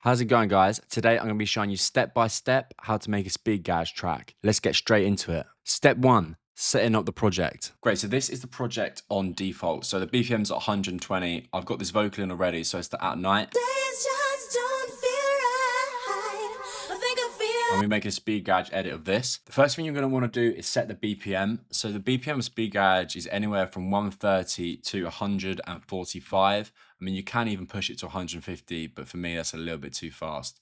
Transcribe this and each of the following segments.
How's it going, guys? Today I'm going to be showing you step by step how to make a speed gauge track. Let's get straight into it. Step 1, setting up the project. Great, so this is the project on default. So the BPM's at 120. I've got this vocal in already, so it's the at night. And we make a speed gauge edit of this. The first thing you're going to want to do is set the BPM. So the BPM of speed gauge is anywhere from 130 to 145. I mean, you can even push it to 150, but for me, that's a little bit too fast.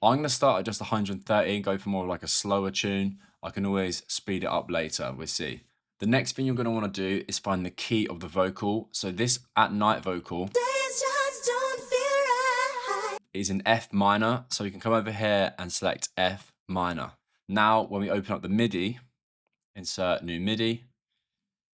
I'm going to start at just 130 and go for more of like a slower tune. I can always speed it up later, we'll see. The next thing you're going to want to do is find the key of the vocal. So this at night vocal is in F minor, so you can come over here and select F minor. Now, when we open up the MIDI, insert new MIDI,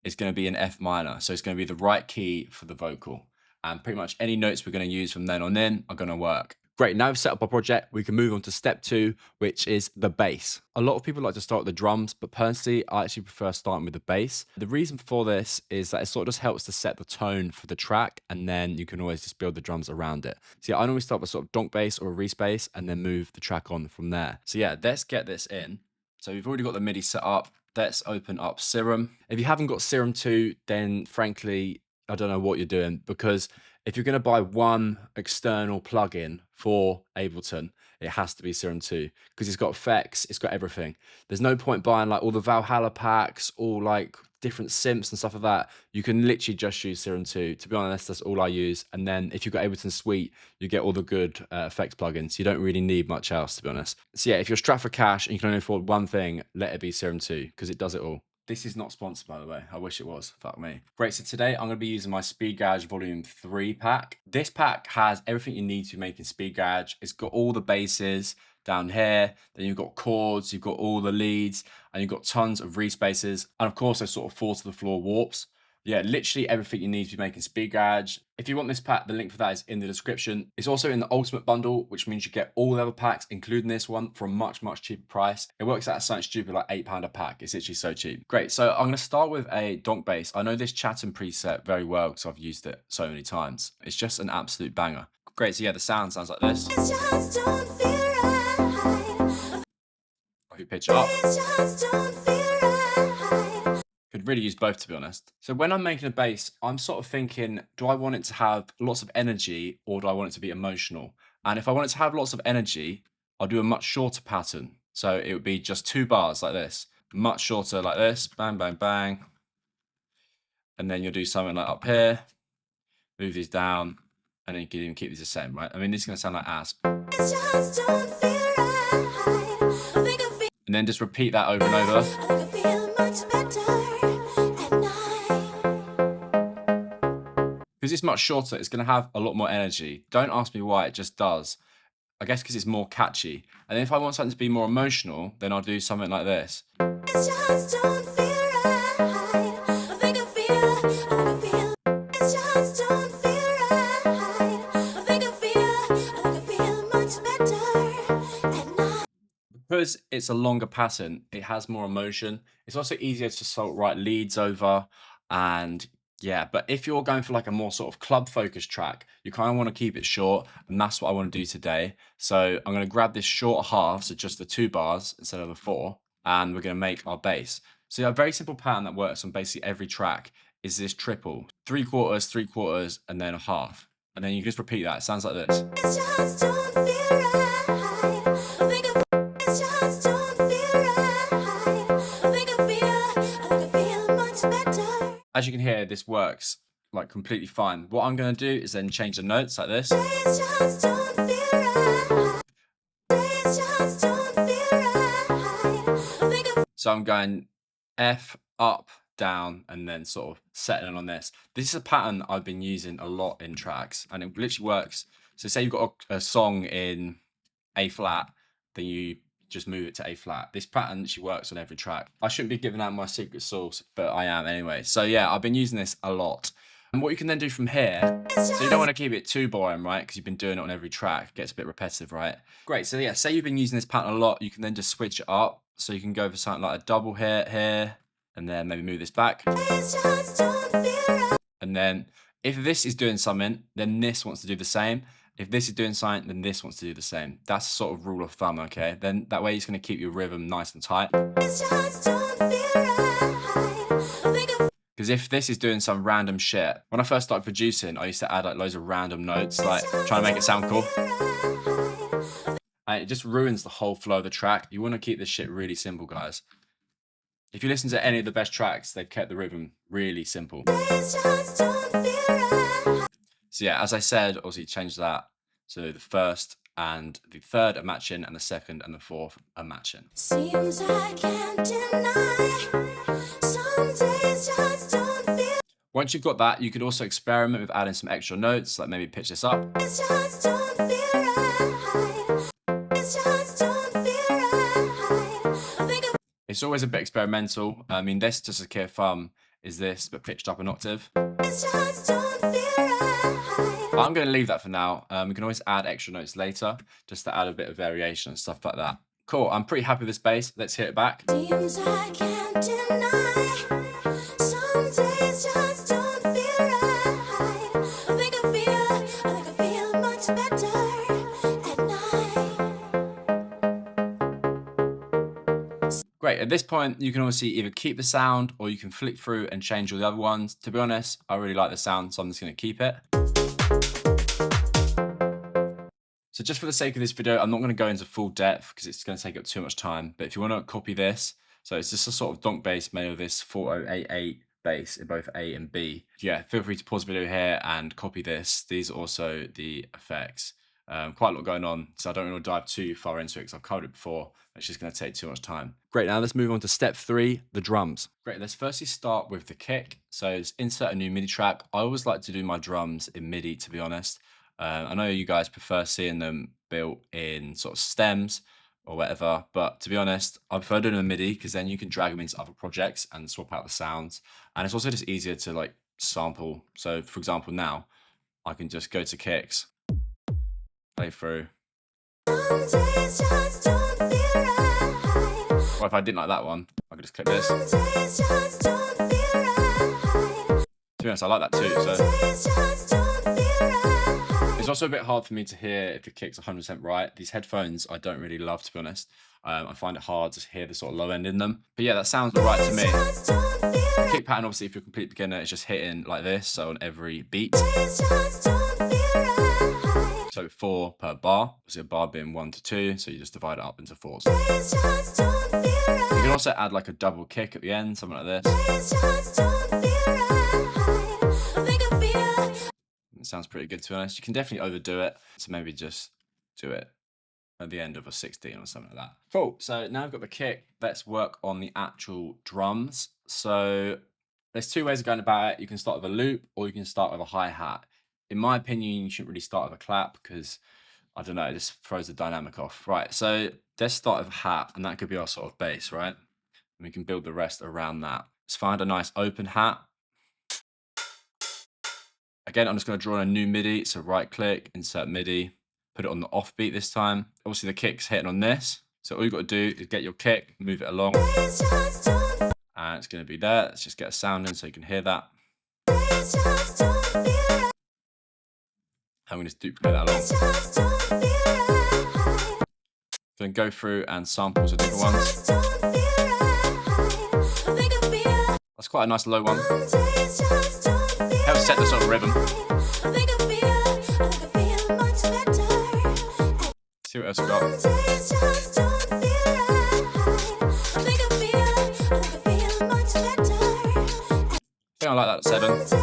it's going to be in F minor, so it's going to be the right key for the vocal. And pretty much any notes we're going to use from then on in are going to work. Great, now we've set up our project, we can move on to step 2, which is the bass. A lot of people like to start with the drums, but personally, I actually prefer starting with the bass. The reason for this is that it sort of just helps to set the tone for the track, and then you can always just build the drums around it. So yeah, I normally start with sort of donk bass or a Reese bass, and then move the track on from there. So yeah, let's get this in. So we've already got the MIDI set up. Let's open up Serum. If you haven't got Serum 2, then frankly, I don't know what you're doing, because if you're going to buy one external plugin for Ableton, it has to be Serum 2 because it's got effects, it's got everything. There's no point buying like all the Valhalla packs, all like different synths and stuff like that. You can literally just use Serum 2. To be honest, that's all I use. And then if you've got Ableton Suite, you get all the good effects plugins. You don't really need much else, to be honest. So yeah, if you're strapped for cash and you can only afford one thing, let it be Serum 2 because it does it all. This is not sponsored, by the way. I wish it was. Fuck me. Great, so today I'm going to be using my Speed Gauge Volume 3 pack. This pack has everything you need to make in Speed Gauge. It's got all the basses down here, then you've got chords, you've got all the leads, and you've got tons of Reese basses, and of course those sort of fall to the floor warps. Yeah, literally everything you need to be making Speed Gauge. If you want this pack, the link for that is in the description. It's also in the Ultimate Bundle, which means you get all the other packs, including this one, for a much, much cheaper price. It works out at something stupid like £8 a pack. It's literally so cheap. Great, so I'm gonna start with a donk bass. I know this Chatham preset very well because I've used it so many times. It's just an absolute banger. Great, so yeah, the sound sounds like this. If you pitch it up. Could really use both, to be honest. So when I'm making a bass, I'm sort of thinking, do I want it to have lots of energy or do I want it to be emotional? And if I want it to have lots of energy, I'll do a much shorter pattern. So it would be just 2 bars like this, much shorter like this, bang, bang, bang. And then you'll do something like up here, move these down, and then you can even keep these the same, right? I mean, this is gonna sound like asp. And then just repeat that over and over. Because it's much shorter, it's going to have a lot more energy. Don't ask me why, it just does. I guess because it's more catchy. And then if I want something to be more emotional, then I'll do something like this. Because it's a longer pattern, it has more emotion. It's also easier to sort of write leads over, and yeah, but if you're going for like a more sort of club focused track, you kind of want to keep it short, and that's what I want to do today. So I'm going to grab this short half, so just the 2 bars instead of the 4, and we're going to make our bass. So a very simple pattern that works on basically every track is this triple: 3/4, 3/4, and then a half. And then you can just repeat that. It sounds like this. As you can hear, this works like completely fine. What I'm going to do is then change the notes like this. So I'm going F, up, down, and then sort of settling on this. This is a pattern I've been using a lot in tracks, and it literally works. So say you've got a song in A flat, then you just move it to A flat. This pattern actually works on every track. I shouldn't be giving out my secret sauce, but I am anyway. So yeah, I've been using this a lot. And what you can then do from here, so you don't want to keep it too boring, right? Because you've been doing it on every track. It gets a bit repetitive, right? Great, so yeah, say you've been using this pattern a lot, you can then just switch it up. So you can go for something like a double here, and then maybe move this back. And then if this is doing something, then this wants to do the same. If this is doing something, then this wants to do the same. That's a sort of rule of thumb, okay? Then that way it's going to keep your rhythm nice and tight. Because if this is doing some random shit, when I first started producing, I used to add like loads of random notes, like trying to make it sound cool. And it just ruins the whole flow of the track. You want to keep this shit really simple, guys. If you listen to any of the best tracks, they've kept the rhythm really simple. So yeah, as I said, obviously change that. So the first and the third are matching, and the second and the fourth are matching. Seems I can't deny. Some days just don't feel. Once you've got that, you could also experiment with adding some extra notes, like maybe pitch this up. It's just don't feel right. It's just don't feel right. It's always a bit experimental. I mean, this, just a clear thumb, is this, but pitched up an octave. It's just don't feel right. I'm going to leave that for now. We can always add extra notes later, just to add a bit of variation and stuff like that. Cool, I'm pretty happy with this bass. Let's hit it back. Seems I can't deny. Some days just don't feel right. I think I feel much better at night. Great, at this point, you can obviously either keep the sound or you can flick through and change all the other ones. To be honest, I really like the sound, so I'm just going to keep it. So just for the sake of this video, I'm not going to go into full depth because it's going to take up too much time. But if you want to copy this, so it's just a sort of donk bass made of this 4088 bass in both A and B. Yeah, feel free to pause the video here and copy this. These are also the effects. Quite a lot going on, so I don't want to dive too far into it because I've covered it before. It's just going to take too much time. Great, now let's move on to step 3, the drums. Great, let's firstly start with the kick. So let's insert a new MIDI track. I always like to do my drums in MIDI, to be honest. I know you guys prefer seeing them built in sort of stems or whatever, but to be honest, I prefer doing them in MIDI because then you can drag them into other projects and swap out the sounds. And it's also just easier to like sample. So for example, now I can just go to kicks, play through. Or if I didn't like that one, I could just click this. To be honest, I like that too. So it's also a bit hard for me to hear if the kick's 100% right. These headphones I don't really love, to be honest. I find it hard to hear the sort of low end in them. But yeah, that sounds all right to me. The kick pattern, obviously, if you're a complete beginner, is just hitting like this, so on every beat. So 4 per bar. Obviously a bar being 1 to 2, so you just divide it up into 4s. You can also add like a double kick at the end, something like this. It sounds pretty good, to be honest. You can definitely overdo it, so maybe just do it at the end of a 16 or something like that. Cool, so now I've got the kick, let's work on the actual drums. So there's 2 ways of going about it. You can start with a loop or you can start with a hi-hat. In my opinion, you shouldn't really start with a clap because, I don't know, it just throws the dynamic off. Right, so let's start with a hat, and that could be our sort of bass, right? And we can build the rest around that. Let's find a nice open hat. Again, I'm just going to draw in a new MIDI, so right click, insert MIDI, put it on the off beat this time. Obviously the kick's hitting on this, so all you've got to do is get your kick, move it along, and it's going to be there. Let's just get a sound in so you can hear that. I'm going to duplicate that along. Then go through and sample some different ones. That's quite a nice low one. Helps set the sort of rhythm. See what else we got. I think I like that 7 or 6.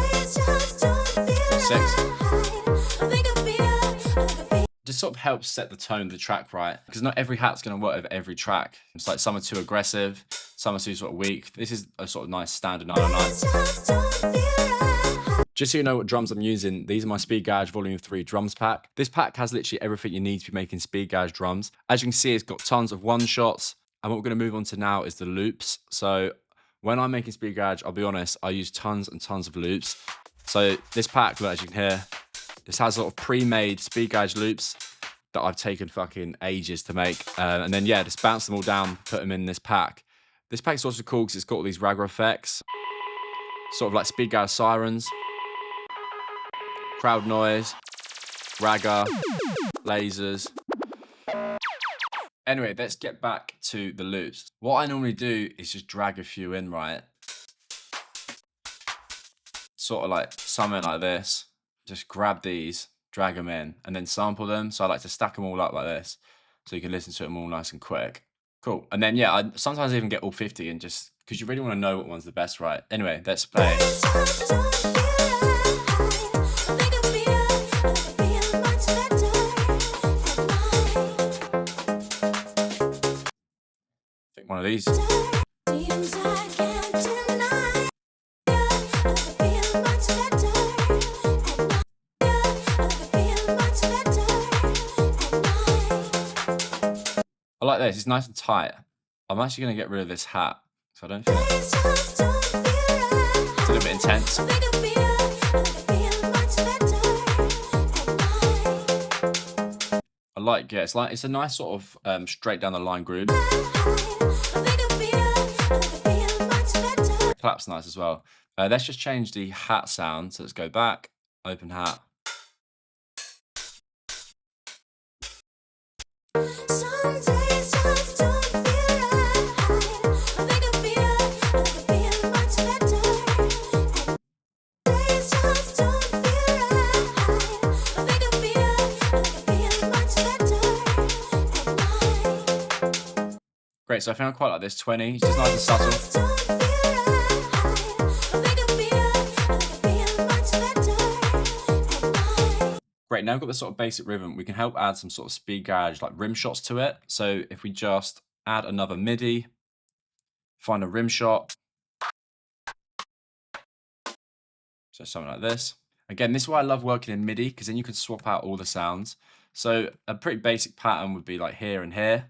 Just sort of helps set the tone of the track right, because not every hat's going to work with every track. It's like some are too aggressive, some are too sort of weak. This is a sort of nice standard 909. Just so you know what drums I'm using, these are my Speed Garage Volume 3 drums pack. This pack has literally everything you need to be making Speed Garage drums. As you can see, it's got tons of one-shots, and what we're going to move on to now is the loops. So when I'm making Speed Garage, I'll be honest, I use tons and tons of loops. So this pack, look, as you can hear, this has sort of pre-made Speed Garage loops that I've taken fucking ages to make. And then, yeah, just bounce them all down, put them in this pack. This pack's also cool because it's got all these ragga effects, sort of like Speed Garage sirens, crowd noise, ragga, lasers. Anyway, let's get back to the loops. What I normally do is just drag a few in, right? Sort of like something like this. Just grab these, drag them in, and then sample them. So I like to stack them all up like this, so you can listen to them all nice and quick. Cool. And then, yeah, I sometimes even get all 50 and just, because you really want to know what one's the best, right? Anyway, let's play. One of these. I like this, it's nice and tight. I'm actually going to get rid of this hat, so I don't feel it's a little bit intense. I like, yeah, it's a nice sort of straight down the line groove. The clap's nice as well. Let's just change the hat sound. So let's go back, open hat. Great, so I think I quite like this 20. It's just nice and subtle. Great, now we've got the sort of basic rhythm. We can help add some sort of speed garage, like rim shots to it. So if we just add another MIDI, find a rim shot. So something like this. Again, this is why I love working in MIDI, because then you can swap out all the sounds. So a pretty basic pattern would be like here and here.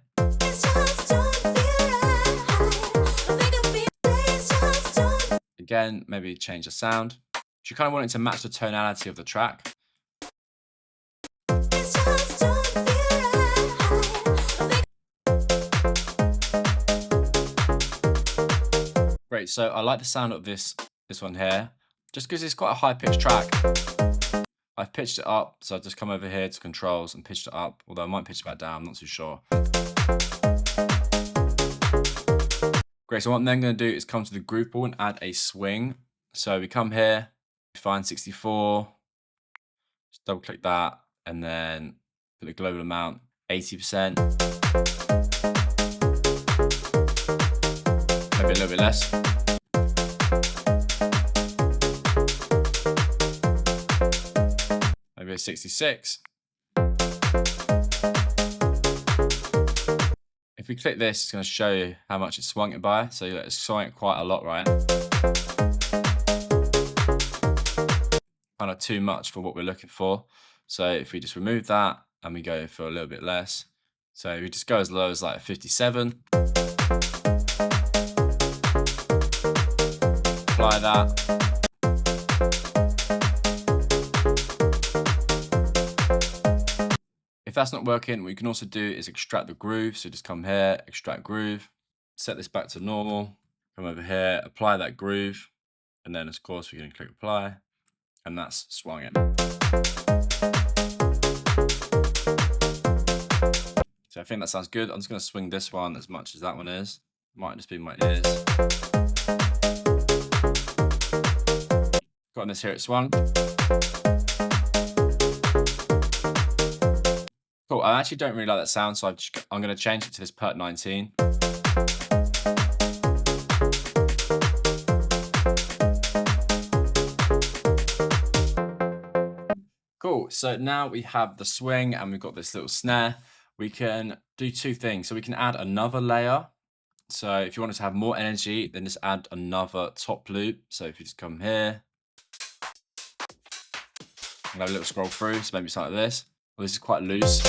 Again, maybe change the sound. You kind of want it to match the tonality of the track. Great, so I like the sound of this one here, just because it's quite a high-pitched track. I've pitched it up, so I've just come over here to controls and pitched it up, although I might pitch it back down, I'm not too sure. Great, so what I'm then going to do is come to the groove ball and add a swing. So we come here, we find 64, just double click that, and then put the global amount 80%. Maybe a little bit less. Maybe a 66. If we click this, it's going to show you how much it swung it by. So it's swung it quite a lot, right? Kind of too much for what we're looking for. So if we just remove that and we go for a little bit less. So we just go as low as like 57. Apply that. If that's not working, what you can also do is extract the groove. So just come here, extract groove, set this back to normal, come over here, apply that groove, and then of course we're going to click apply, and that's swung it. So I think that sounds good. I'm just going to swing this one as much as that one is. Might just be my ears. Got this here, it swung. Cool, I actually don't really like that sound, so I'm going to change it to this Pert 19. Cool, so now we have the swing and we've got this little snare. We can do two things. So we can add another layer. So if you want it to have more energy, then just add another top loop. So if you just come here, and have a little scroll through, so maybe something like this. Well, this is quite loose.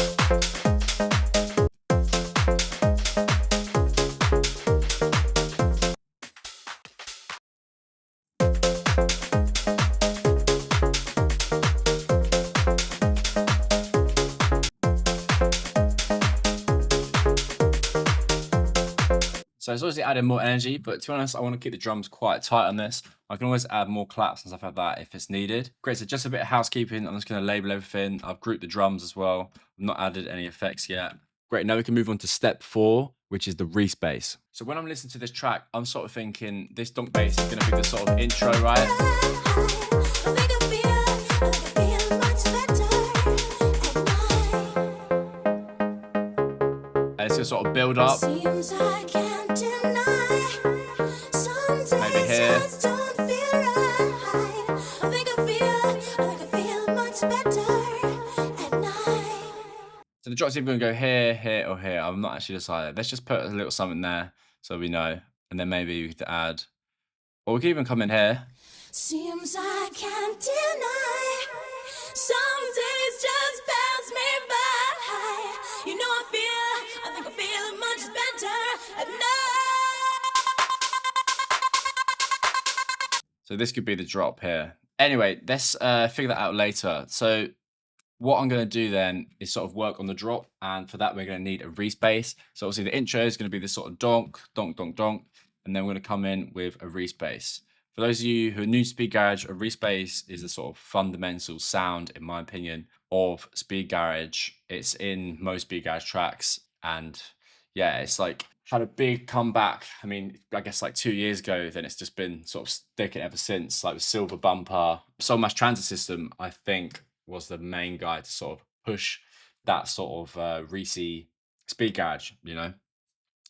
So it's obviously adding more energy, but to be honest, I want to keep the drums quite tight on this. I can always add more claps and stuff like that if it's needed. Great, so just a bit of housekeeping. I'm just going to label everything. I've grouped the drums as well. I've not added any effects yet. Great, now we can move on to step 4, which is the Reese bass. So when I'm listening to this track, I'm sort of thinking this donk bass is going to be the sort of intro, right? And it's going to sort of build up. Maybe here. So the drop's either going to go here, here, or here. I'm not actually decided. Let's just put a little something there so we know. And then maybe we could add, or we could even come in here. Seems I can't deny. Some days just pass me by. You know I think I feel much better at night. So this could be the drop here. Anyway, let's figure that out later. So what I'm going to do then is sort of work on the drop, and for that we're going to need a Reese bass. So obviously the intro is going to be this sort of donk, donk, donk, donk, and then we're going to come in with a Reese bass. For those of you who are new to Speed Garage, a Reese bass is the sort of fundamental sound, in my opinion, of Speed Garage. It's in most Speed Garage tracks, and yeah, it's like had a big comeback. I mean, I guess like 2 years ago, then it's just been sort of sticking ever since, like the Silver Bumper. Soul Mass Transit System, I think, was the main guy to sort of push that sort of Reese Speed Garage, you know?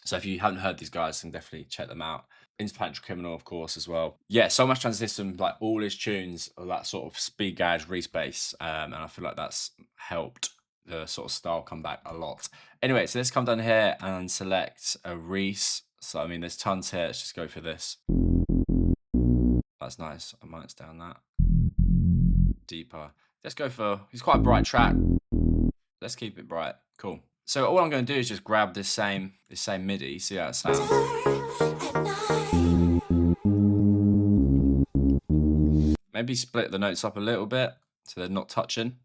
So if you haven't heard these guys, then definitely check them out. Interplanetary Criminal, of course, as well. Yeah, Soul Mass Transit System, like all his tunes are that sort of Speed Garage Reese bass, and I feel like that's helped the sort of style come back a lot. Anyway, so let's come down here and select a Reese. So, I mean, there's tons here. Let's just go for this. That's nice. I might down that. Deeper. Let's go for, it's quite a bright track. Let's keep it bright. Cool. So all I'm going to do is just grab this same MIDI, see how it sounds. Maybe split the notes up a little bit so they're not touching.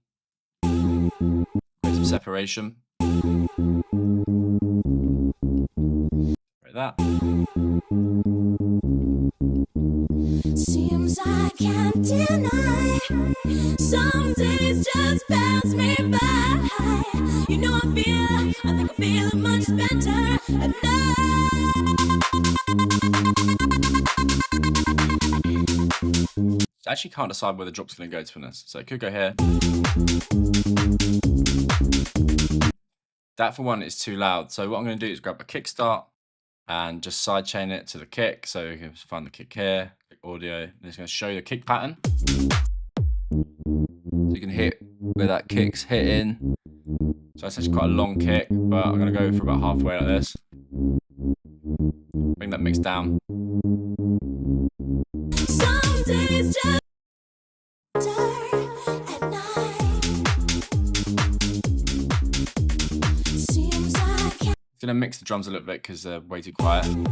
Create some separation. Like that. Seems I can't deny. Some days just pass me by. You know I think I feel much better at night. I actually can't decide where the drop's going to go, to be honest. So it could go here. That for one is too loud. So what I'm going to do is grab a kick start and just sidechain it to the kick. So you can find the kick here, click audio, and it's going to show you the kick pattern. So you can hit where that kick's hitting. So that's actually quite a long kick, but I'm going to go for about halfway like this. Bring that mix down. Some days just gonna mix the drums a little bit because they're way too quiet. I'm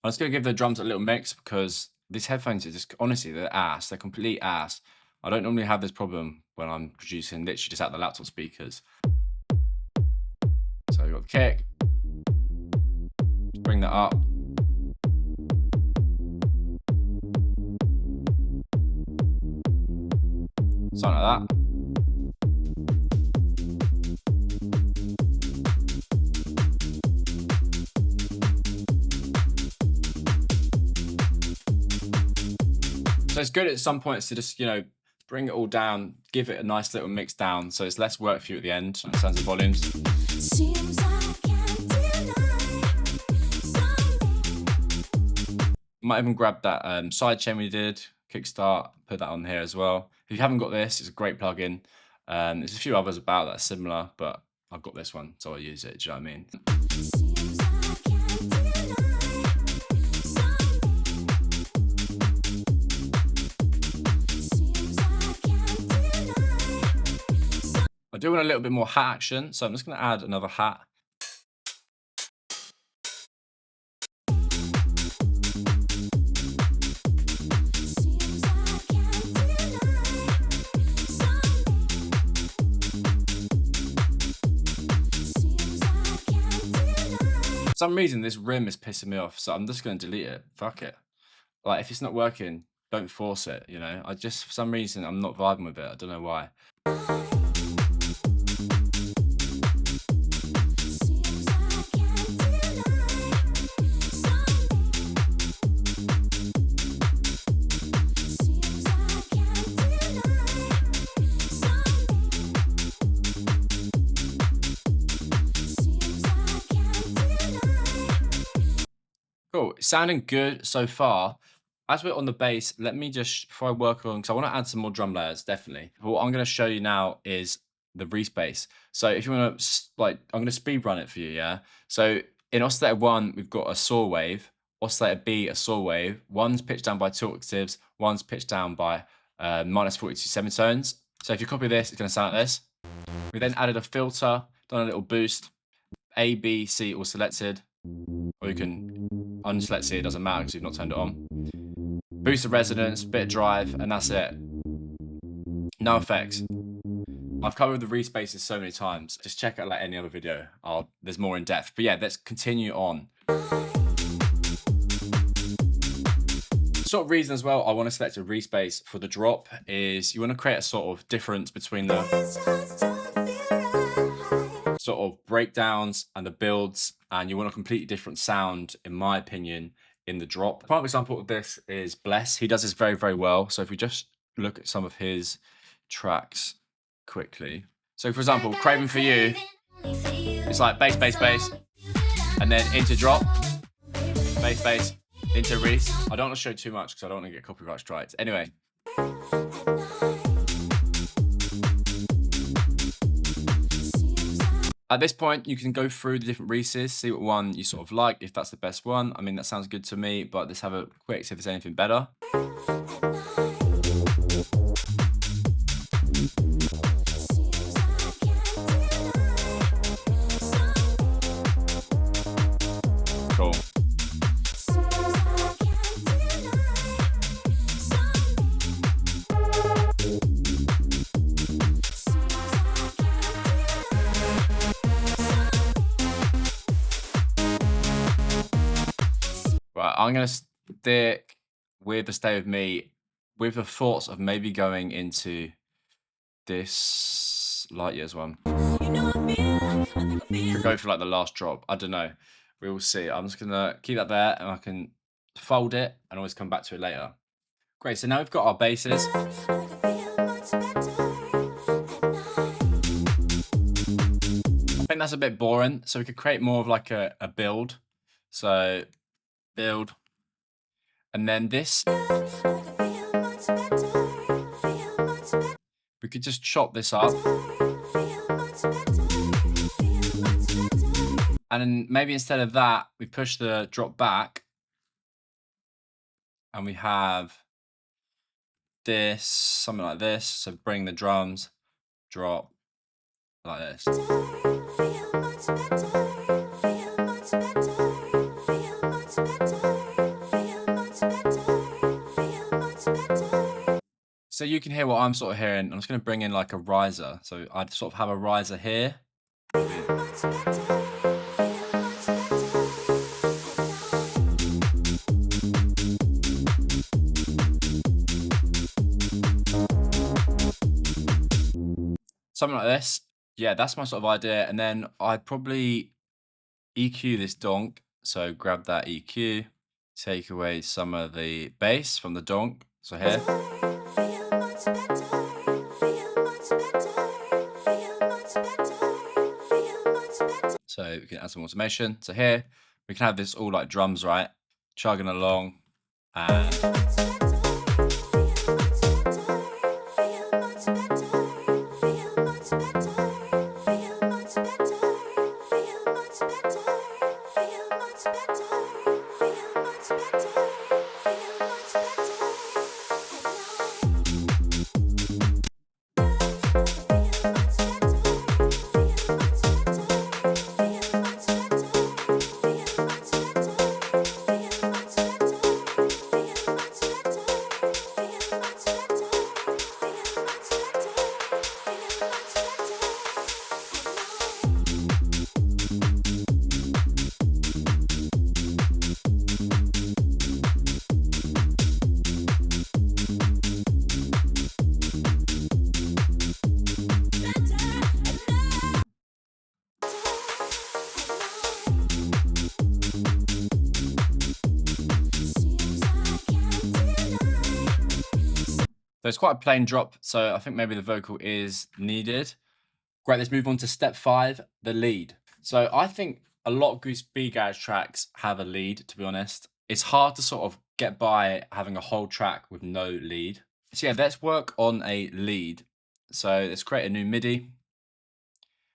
just gonna give the drums a little mix because these headphones are just, honestly, they're ass. They're complete ass. I don't normally have this problem when I'm producing literally just out the laptop speakers. So we've got the kick. Just bring that up. Something like that. So it's good at some points to just, you know, bring it all down, give it a nice little mix down, so it's less work for you at the end in terms of volumes. Might even grab that sidechain we did, kickstart, put that on here as well. If you haven't got this, it's a great plugin. There's a few others about that are similar, but I've got this one, so I use it. Do you know what I mean? I do want a little bit more hat action, so I'm just going to add another hat. some reason this rim is pissing me off, so I'm just gonna delete it. Fuck it. Like, if it's not working, don't force it, you know? I just, for some reason, I'm not vibing with it. I don't know why. Cool, it's sounding good so far. As we're on the bass, let me just, before I work on, because I want to add some more drum layers, definitely. But what I'm going to show you now is the Reese Bass. So if you want to, like, I'm going to speed run it for you, yeah? So in oscillator 1, we've got a saw wave. Oscillator B, a saw wave. One's pitched down by 2 octaves. One's pitched down by minus 42 semitones. So if you copy this, it's going to sound like this. We then added a filter, done a little boost. A, B, C all selected. Or you can unselect it, doesn't matter because you've not turned it on. Boost the resonance, bit of drive, and that's it. No effects. I've covered the Reese Basses so many times. Just check out like any other video. There's more in depth. But yeah, let's continue on. Sort of reason as well I want to select a Reese Bass for the drop is you want to create a sort of difference between the sort of breakdowns and the builds, and you want a completely different sound, in my opinion, in the drop. Prime example of this is Bless. He does this very, very well. So if we just look at some of his tracks quickly. So for example, Craving for You, it's like bass, bass, bass, and then into drop, bass, bass, into Reese. I don't want to show too much because I don't want to get copyright strikes. Anyway. At this point, you can go through the different Reeses, see what one you sort of like, if that's the best one. I mean, that sounds good to me, but let's have a quick see if there's anything better. Cool. Right, I'm going to stick with the Stay With Me with the thoughts of maybe going into this Light Years one. Could go for like the last drop. I don't know. We will see. I'm just going to keep that there and I can fold it and always come back to it later. Great, so now we've got our basses. I think that's a bit boring, so we could create more of like a build. So build, and then this, we could just chop this up, and then maybe instead of that we push the drop back and we have this, something like this. So bring the drums, drop like this. So you can hear what I'm sort of hearing. I'm just going to bring in like a riser. So I'd sort of have a riser here. Something like this. Yeah, that's my sort of idea. And then I'd probably EQ this donk. So grab that EQ, take away some of the bass from the donk. So here. So we can add some automation. So here we can have this all like drums, right? Chugging along. And So it's quite a plain drop. So I think maybe the vocal is needed. Great, let's move on to step 5, the lead. So I think a lot of Goose B Garage tracks have a lead, to be honest. It's hard to sort of get by having a whole track with no lead. So yeah, let's work on a lead. So let's create a new MIDI.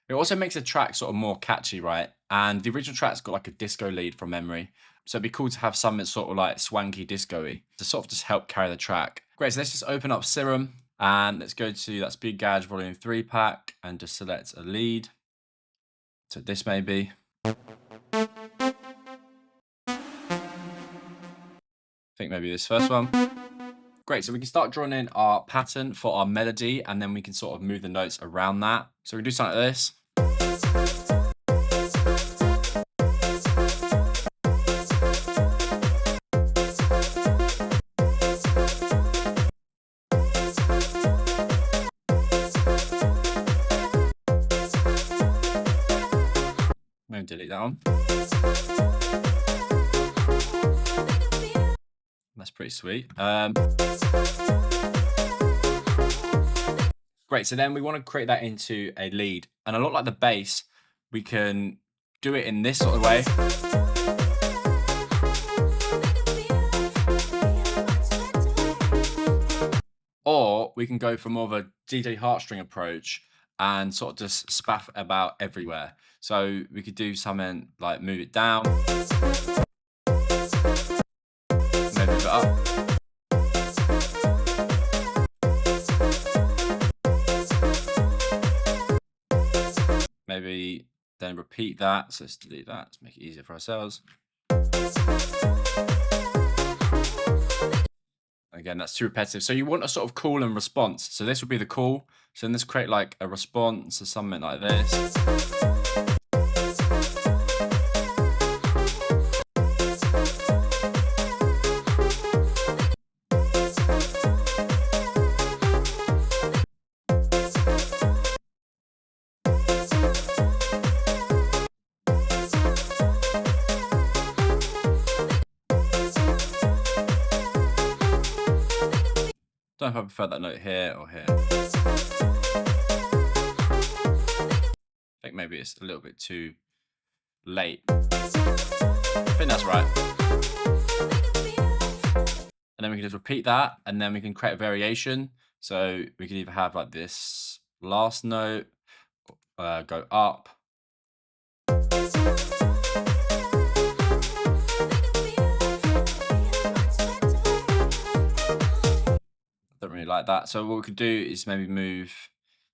It also makes a track sort of more catchy, right? And the original track's got like a disco lead from memory. So it'd be cool to have something sort of like swanky disco-y to sort of just help carry the track. Great, so let's just open up Serum and let's go to that Speed Garage Volume 3 pack and just select a lead. So this may be. I think maybe this first one. Great, so we can start drawing in our pattern for our melody and then we can sort of move the notes around that. So we can do something like this. Maybe delete that one. That's pretty sweet. Great, so then we want to create that into a lead. And a lot like the bass, we can do it in this sort of way. Or we can go for more of a DJ heartstring approach and sort of just spaff about everywhere. So we could do something like move it down, maybe move it up. Maybe then repeat that. So let's delete that to make it easier for ourselves. Again, that's too repetitive. So you want a sort of call and response. So this would be the call. So then let's create like a response or something like this. Don't know if I prefer that note here or here. I think maybe it's a little bit too late. I think that's right. And then we can just repeat that and then we can create a variation. So we could either have like this last note, go up. Don't really like that. So what we could do is maybe move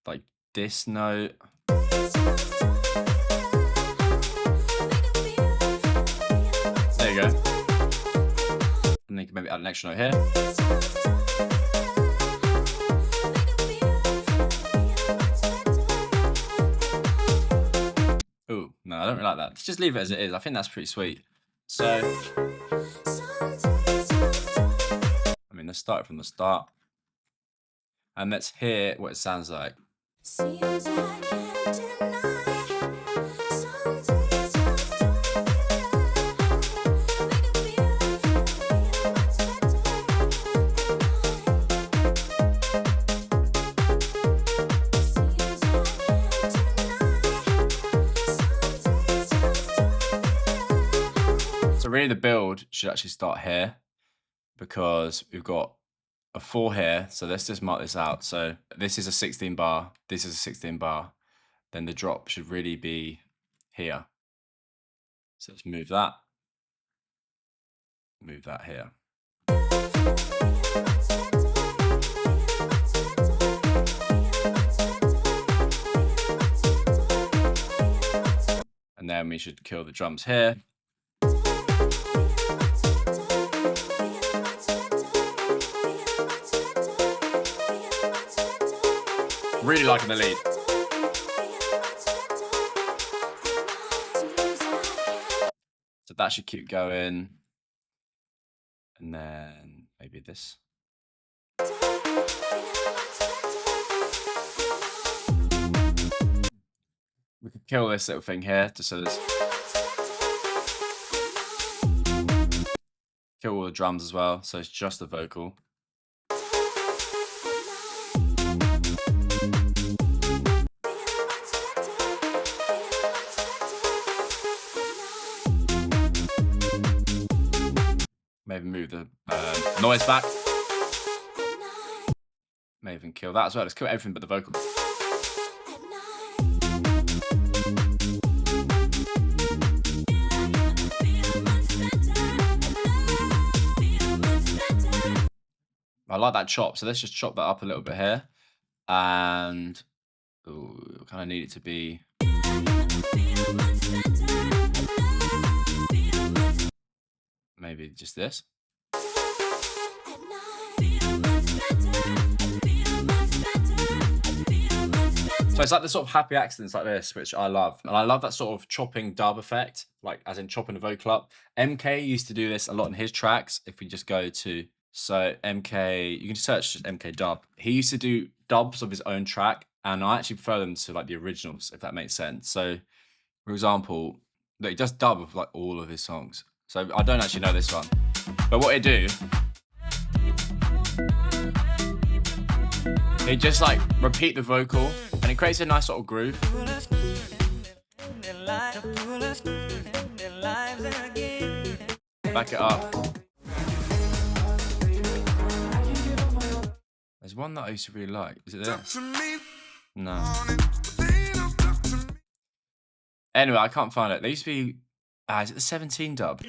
like this note. There you go. And then you can maybe add an extra note here. Ooh, no, I don't really like that. Let's just leave it as it is. I think that's pretty sweet. So, I mean, let's start it from the start. And let's hear what it sounds like. So really the build should actually start here because we've got a 4 here. So let's just mark this out. So this is a 16 bar, this is a 16 bar. Then the drop should really be here. So let's move that here. And then we should kill the drums here. Really liking the lead. So that should keep going. And then maybe this. We could kill this little thing here just so there's. Kill all the drums as well, so it's just the vocal. move the noise back. May even kill that as well. Let's kill everything but the vocal. I like that chop, so let's just chop that up a little bit here. And kind of need it to be. Maybe just this. So it's like the sort of happy accidents like this, which I love. And I love that sort of chopping dub effect, like as in chopping the vocal up. MK used to do this a lot in his tracks. If we just go to, so MK, you can search just MK dub. He used to do dubs of his own track, and I actually prefer them to like the originals, if that makes sense. So for example, look, he does dub of like all of his songs. So I don't actually know this one, but what he do, he just like repeat the vocal, and it creates a nice sort of groove. Back it up. There's one that I used to really like. Is it this? No. Anyway, I can't find it. There used to be. Is it the 17 dub?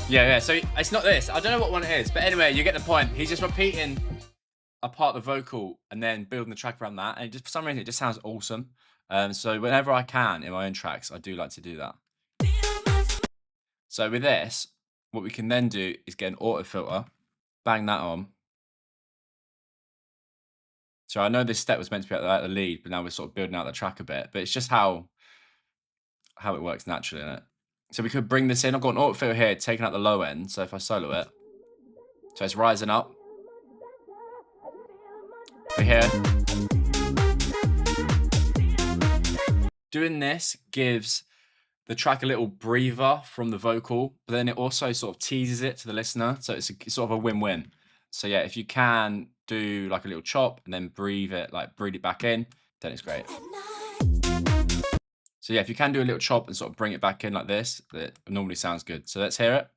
Yeah. So it's not this. I don't know what one it is, but anyway, you get the point. He's just repeating a part of the vocal and then building the track around that, and just for some reason it just sounds awesome. So whenever I can in my own tracks, I do like to do that. So with this, what we can then do is get an auto filter, bang that on. So I know this step was meant to be at the lead, but now we're sort of building out the track a bit. But it's just how it works naturally, isn't it? So we could bring this in. I've got an auto filter here, taking out the low end. So if I solo it, so it's rising up. We're here. Doing this gives the track a little breather from the vocal, but then it also sort of teases it to the listener. So it's sort of a win-win. So yeah, if you can do like a little chop and then breathe it back in, then it's great. So yeah, if you can do a little chop and sort of bring it back in like this, it normally sounds good. So let's hear it.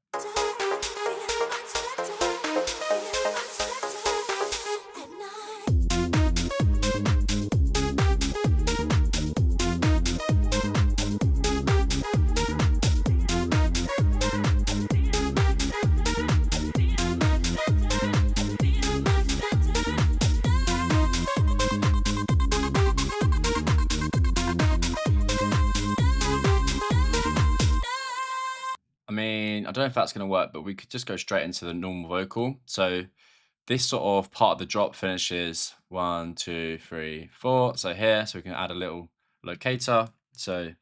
I mean, I don't know if that's going to work, but we could just go straight into the normal vocal. So this sort of part of the drop finishes 1, 2, 3, 4. So here, so we can add a little locator. So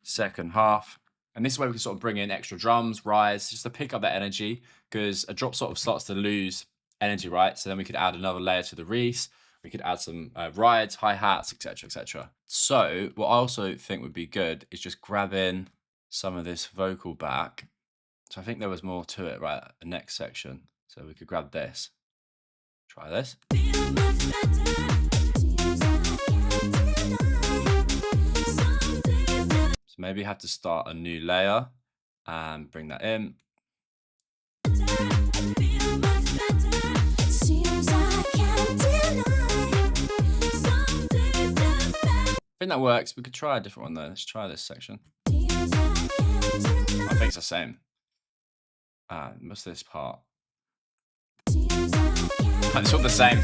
second half. And this way we can sort of bring in extra drums, rides, just to pick up that energy, because a drop sort of starts to lose energy, right? So then we could add another layer to the Reese. We could add some rides, hi-hats, etc., etc. So what I also think would be good is just grabbing some of this vocal back. So I think there was more to it, right? The next section. So we could grab this. Try this. So maybe you have to start a new layer and bring that in. I think that works. We could try a different one though. Let's try this section. I think it's the same. What's this part? It's all the same.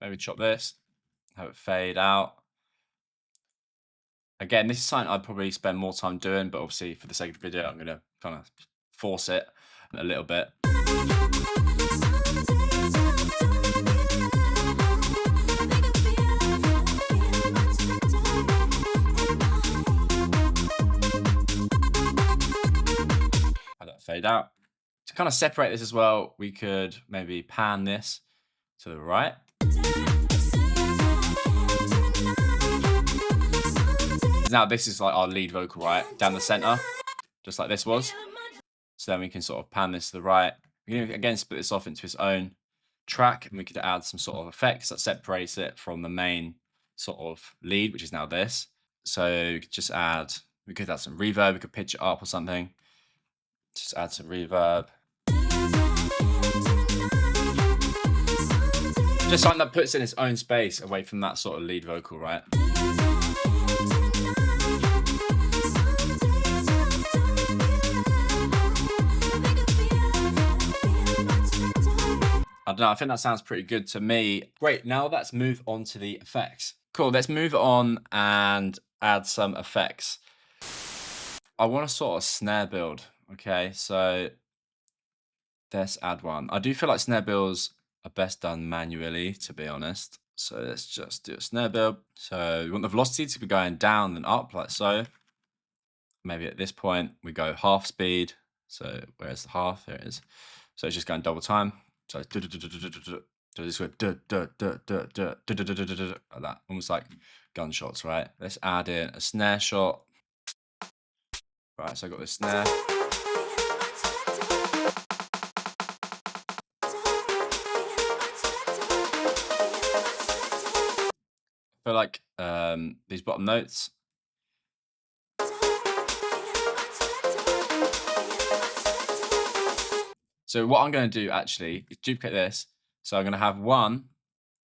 Maybe chop this, have it fade out. Again, this is something I'd probably spend more time doing, but obviously for the sake of the video, I'm going to kind of force it a little bit. Have that fade out. To kind of separate this as well, we could maybe pan this to the right. Because now this is like our lead vocal, right? Down the center, just like this was. So then we can sort of pan this to the right. We can again split this off into its own track, and we could add some sort of effects that separates it from the main sort of lead, which is now this. So we could just add, we could add some reverb, we could pitch it up or something. Just add some reverb. Just something that puts it in its own space away from that sort of lead vocal, right? I don't know, I think that sounds pretty good to me. Great, now let's move on to the effects. Cool, let's move on and add some effects. I want to sort of snare build, okay? So let's add one. I do feel like snare builds are best done manually, to be honest. So let's just do a snare build. So we want the velocity to be going down and up, like so. Maybe at this point, we go half speed. So where's the half? There it is. So it's just going double time. So this way, like that, almost like gunshots, right? Let's add in a snare shot. Right, so I got this snare. I feel like these bottom notes. So what I'm going to do actually is duplicate this. So I'm going to have one,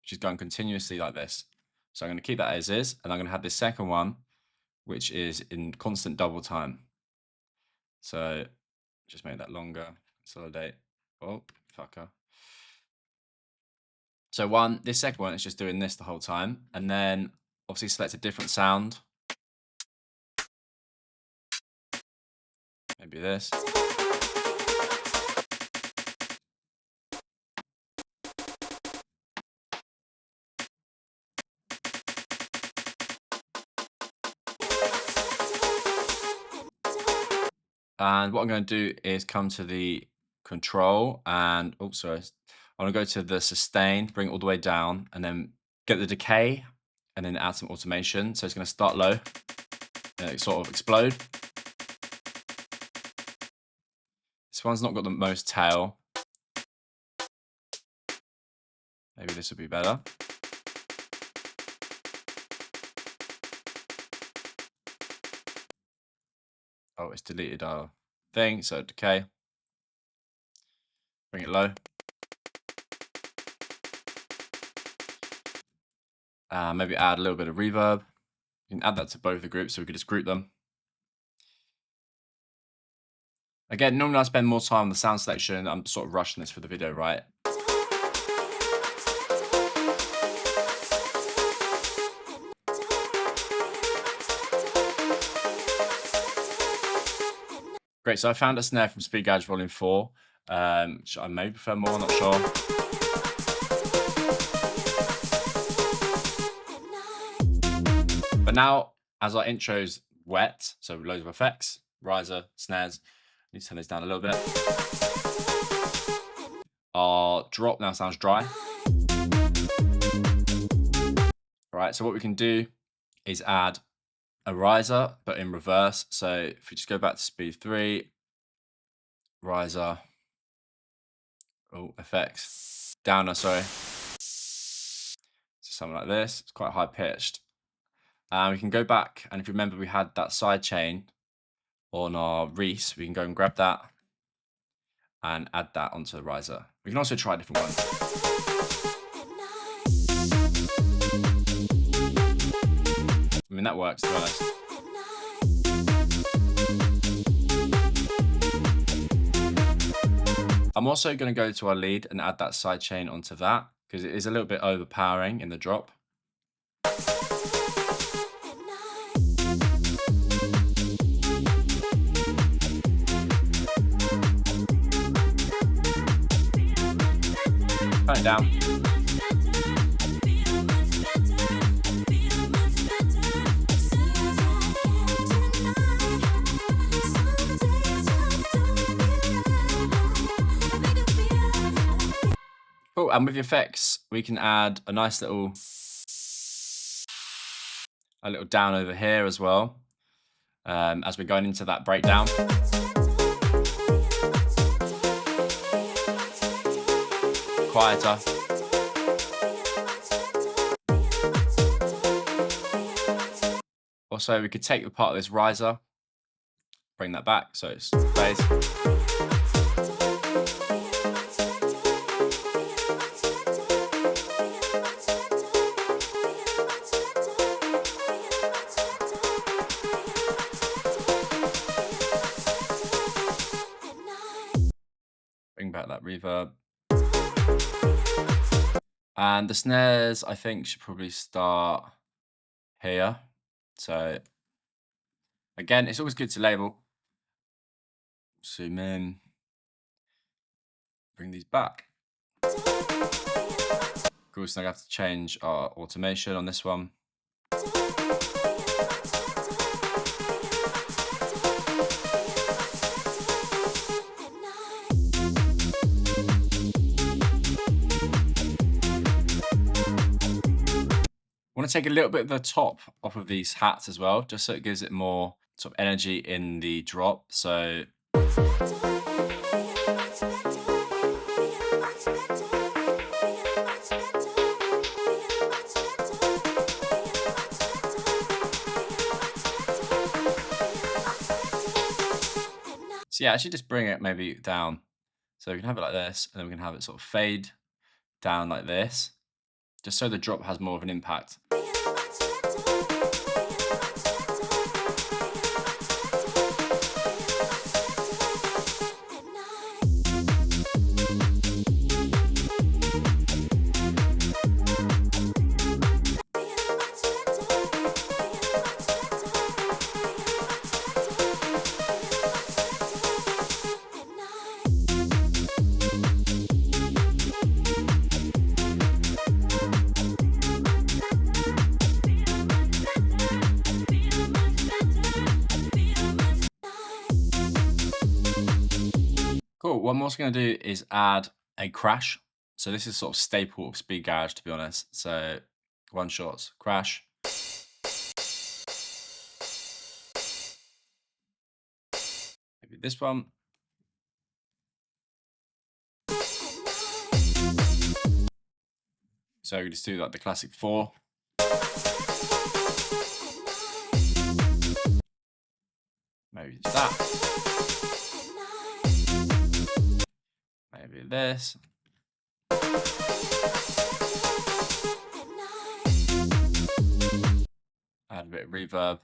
which is going continuously like this. So I'm going to keep that as is, and I'm going to have this second one, which is in constant double time. So just make that longer, consolidate. Oh, fucker. So this second one is just doing this the whole time, and then obviously select a different sound. Maybe this. And what I'm going to do is come to the control and, oh, sorry. I want to go to the sustain, bring it all the way down, and then get the decay, and then add some automation. So it's going to start low, and sort of explode. This one's not got the most tail. Maybe this would be better. Oh, it's deleted our thing, so decay. Bring it low. Maybe add a little bit of reverb. You can add that to both the groups, so we could just group them. Again, normally I spend more time on the sound selection. I'm sort of rushing this for the video, right? Great, so I found a snare from Speed Garage Volume 4, which I may prefer more, not sure. But now, as our intro's wet, so loads of effects, riser, snares, I need to turn this down a little bit. Our drop now sounds dry. Right, so what we can do is add a riser, but in reverse. So if we just go back to speed 3, riser, oh, effects, downer, sorry. So something like this, it's quite high pitched. And we can go back, and if you remember, we had that side chain on our Reese. We can go and grab that and add that onto the riser. We can also try a different one. I mean, that works, to be honest. I'm also going to go to our lead and add that side chain onto that, because it is a little bit overpowering in the drop. Turn it down. Cool, and with the effects, we can add a nice little a little down over here as well, as we're going into that breakdown. Quieter. Also, we could take the part of this riser, bring that back so it's plays. Bring back that reverb. And the snares, I think, should probably start here. So again, it's always good to label. Zoom in. Bring these back. Of course, now I have to change our automation on this one. I want to take a little bit of the top off of these hats as well, just so it gives it more sort of energy in the drop. So yeah, I should just bring it maybe down. So we can have it like this, and then we can have it sort of fade down like this, just so the drop has more of an impact. Cool. What I'm also going to do is add a crash. So this is sort of staple of speed garage, to be honest. So one shots, crash. Maybe this one. So we just do like the classic 4. Maybe just that. Maybe this. Add a bit of reverb.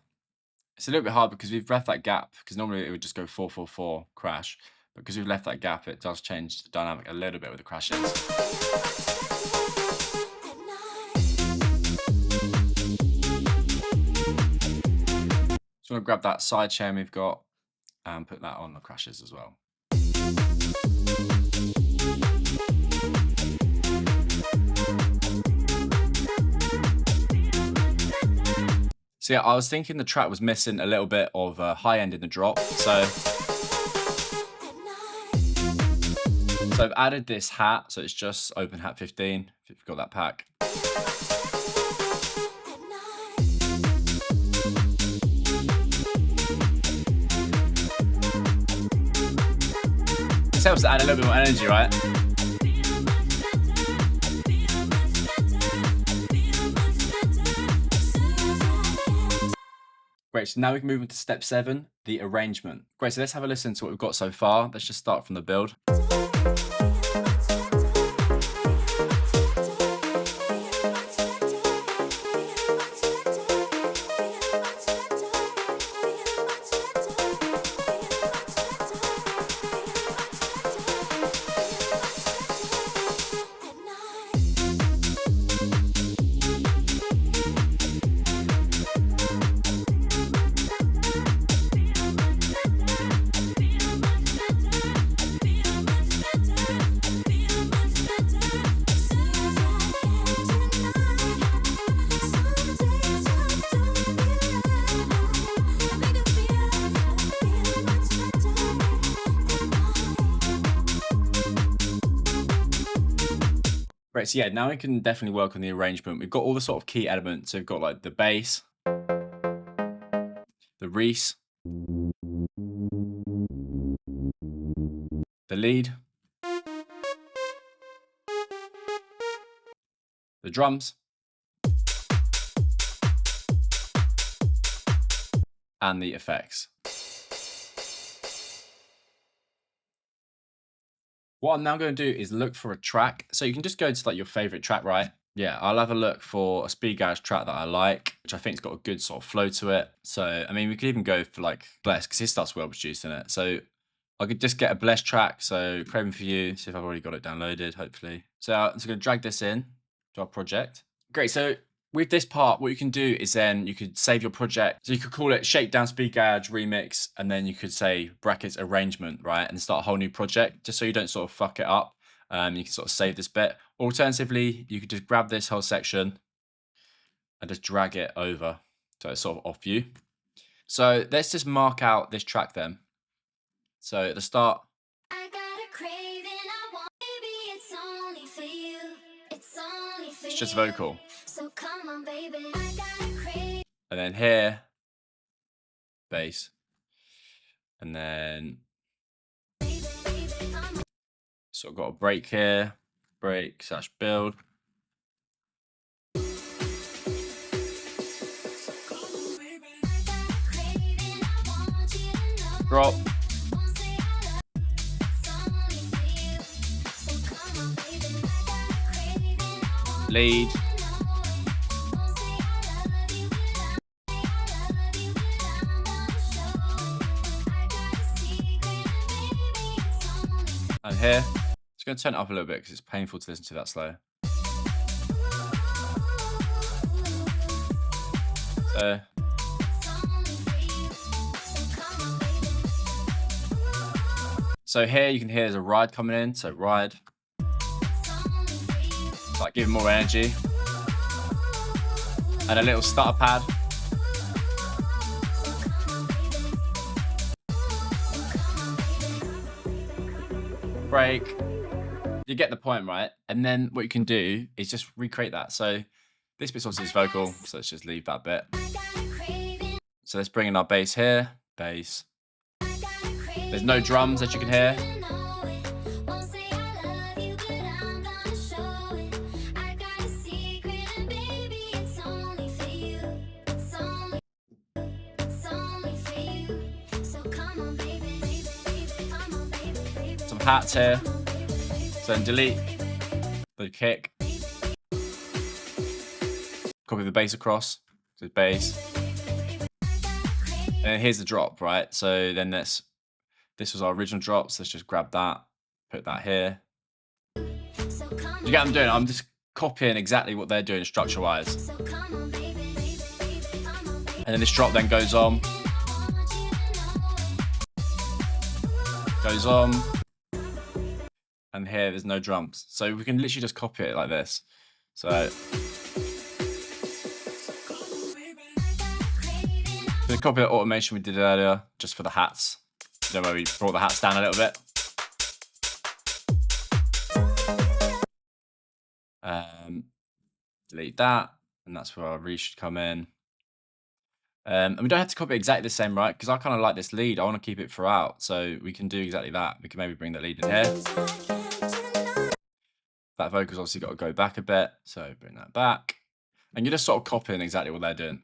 It's a little bit hard because we've left that gap, because normally it would just go 4-4-4 crash, but because we've left that gap, it does change the dynamic a little bit with the crashes. So I'm going to grab that side chain we've got and put that on the crashes as well. So yeah, I was thinking the track was missing a little bit of high end in the drop. So I've added this hat, so it's just open hat 15, if you've got that pack. This helps to add a little bit more energy, right? Great, so now we can move into step 7, the arrangement. Great, so let's have a listen to what we've got so far. Let's just start from the build. Great, so yeah, now we can definitely work on the arrangement. We've got all the sort of key elements. So we've got like the bass, the Reese, the lead, the drums, and the effects. What I'm now going to do is look for a track. So you can just go to like your favorite track, right? Yeah, I'll have a look for a speed garage track that I like, which I think's got a good sort of flow to it. So, I mean, we could even go for like Bless, because his stuff's well produced in it. So I could just get a Bless track. So Craving for You, see if I've already got it downloaded, hopefully. So I'm just going to drag this in to our project. Great. So with this part, what you can do is then you could save your project. So you could call it Shakedown Speed Garage Remix, and then you could say brackets arrangement, right? And start a whole new project just so you don't sort of fuck it up. You can sort of save this bit. Alternatively, you could just grab this whole section and just drag it over. So it's sort of off you. So let's just mark out this track then. So at the start, I got a craving, I want, baby, it's only for you. It's only for you. It's just vocal. So come on, baby. I got a craving. And then here, bass. And then sort of got a break here, break / build. Drop. Lead. And here, just going to turn it up a little bit because it's painful to listen to that slow. So here you can hear there's a ride coming in. So ride, like give it more energy, and a little stutter pad. Break. You get the point, right? And then what you can do is just recreate that. So this bit's obviously is vocal, so let's just leave that bit. So let's bring in our bass here. Bass. There's no drums that you can hear. Some hats here. So then delete the kick. Copy the bass across. So bass. And here's the drop, right? So then this was our original drop. So let's just grab that, put that here. You get what I'm doing? I'm just copying exactly what they're doing structure-wise. And then this drop then goes on. Goes on. And here there's no drums. So we can literally just copy it like this. So the copy the automation we did earlier, just for the hats. You know, where we brought the hats down a little bit. Delete that, and that's where our Reese should come in. And we don't have to copy exactly the same, right? Because I kind of like this lead. I want to keep it throughout, so we can do exactly that. We can maybe bring that lead in here. That vocal's obviously got to go back a bit, so bring that back. And you're just sort of copying exactly what they're doing.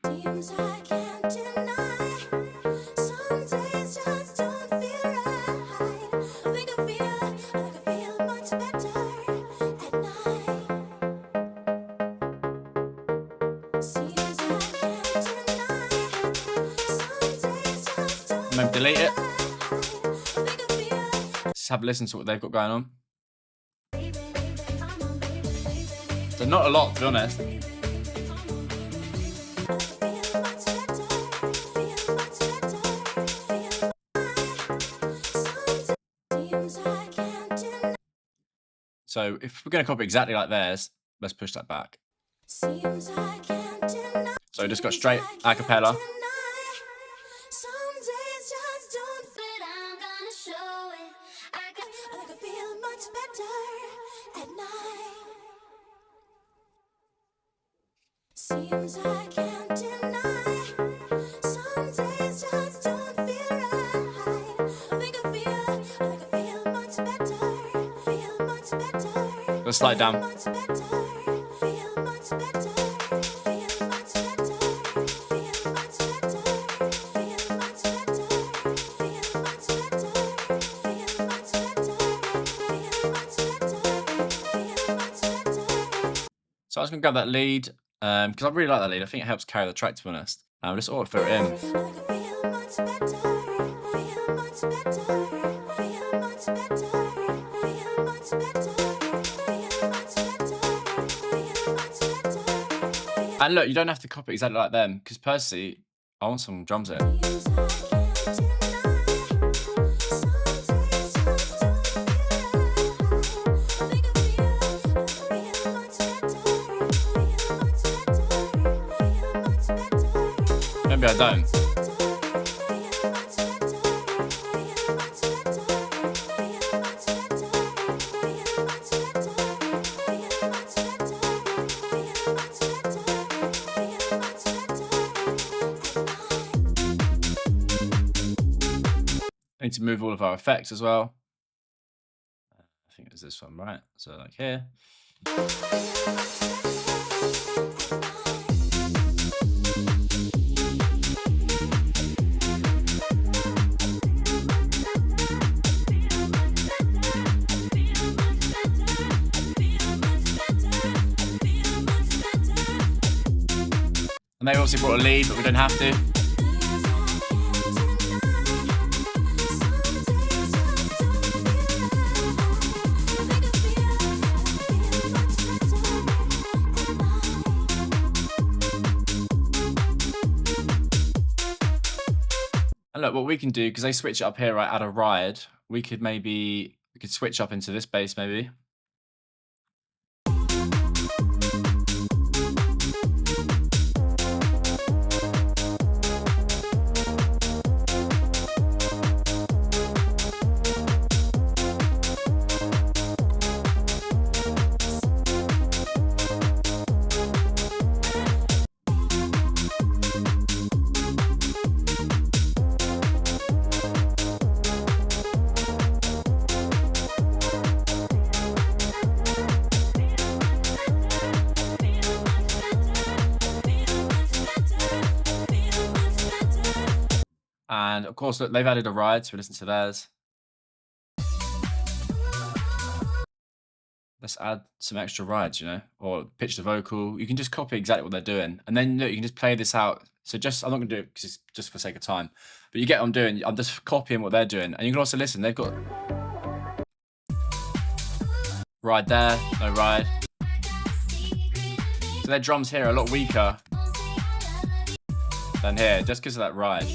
Maybe delete it. Just have a listen to what they've got going on. So not a lot, to be honest. So if we're going to copy exactly like theirs, let's push that back. So we just got straight a cappella. Seems I can't deny. Some days just Let's slide down. So I was going to grab that lead because I really like that lead. I think it helps carry the track, to be honest. I'll just auto fill it in. And look, you don't have to copy exactly like them because personally, I want some drums here. Maybe I don't. I need to move all of our effects as well. I think it's this one, right? So like here. And they obviously brought a lead, but we don't have to. And look, what we can do, because they switch it up here, right, add a ride, we could switch up into this bass maybe. And of course, look, they've added a ride, so we listen to theirs. Let's add some extra rides, you know, or pitch the vocal. You can just copy exactly what they're doing. And then look, you can just play this out. So I'm not gonna do it because it's just for sake of time, but you get what I'm doing. I'm just copying what they're doing. And you can also listen, they've got ride there, no ride. So their drums here are a lot weaker than here, just because of that ride.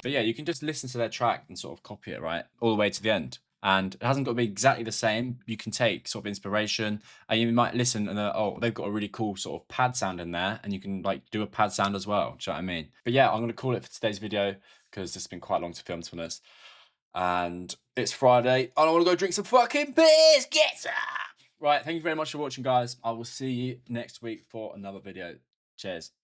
But yeah, you can just listen to their track and sort of copy it, right? All the way to the end. And it hasn't got to be exactly the same. You can take sort of inspiration and you might listen and oh, they've got a really cool sort of pad sound in there and you can like do a pad sound as well. Do you know what I mean? But yeah, I'm going to call it for today's video because this has been quite long to film, to be honest. And it's Friday. I want to go drink some fucking beers. Get some! Right, thank you very much for watching, guys. I will see you next week for another video. Cheers.